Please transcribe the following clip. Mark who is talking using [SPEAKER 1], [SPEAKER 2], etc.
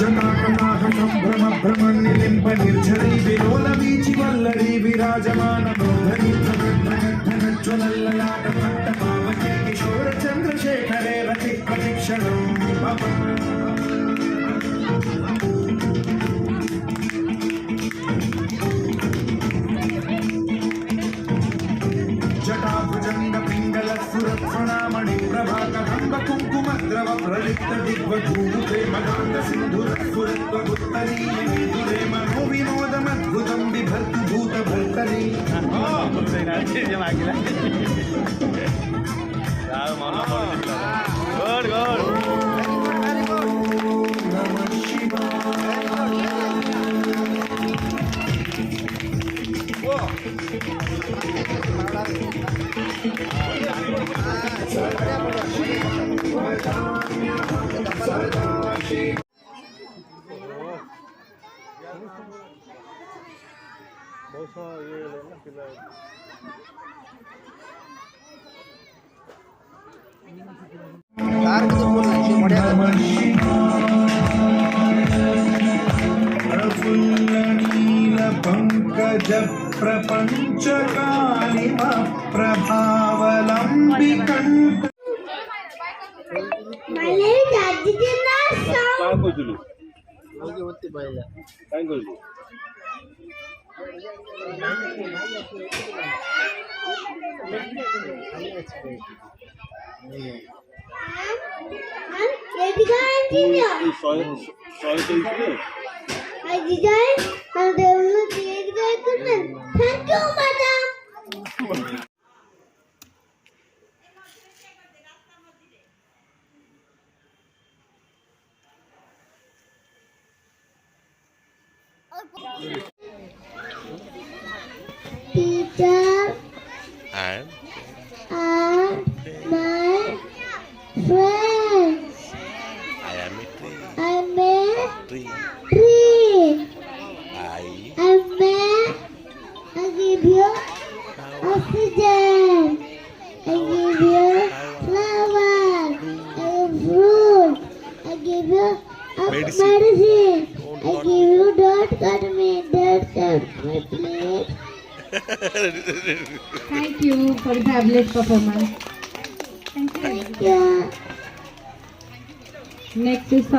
[SPEAKER 1] जटाकटाह सम्भ्रम भ्रमनिलिम्ब निर्झरी विलोलवीचि वल्लरी विराजमान मोहनी ज्वलल्ललाट पट्टपावके किशोर चन्द्रशेखरे रति प्रतिक्षणम् जटाभुजंग पिंगल सुरत्फणामणि प्रभाकरंब कुंकुमद्रव प्रलिप्त दिग्वधूते मदान्त सिंधुर सुरत्वगुत्तरीय विदुरे मनो विनोदमद्भुतं बिभर्तु भूत भर्तरी नमः पंकज प्रपंच कालिम प्रभावलंबिकंठ
[SPEAKER 2] I designed and they will create the equipment. Thank you, madam. Teacher
[SPEAKER 3] and
[SPEAKER 2] my friends.
[SPEAKER 3] I am a tree.
[SPEAKER 2] I'm a
[SPEAKER 3] Tree.
[SPEAKER 2] tree.
[SPEAKER 3] I
[SPEAKER 2] I give you oxygen. I give you flower. I give fruit. I give you medicine. I give you don't cut me, don't cut my plate.
[SPEAKER 4] Thank you for the fabulous performance.
[SPEAKER 2] Thank you.
[SPEAKER 4] Next is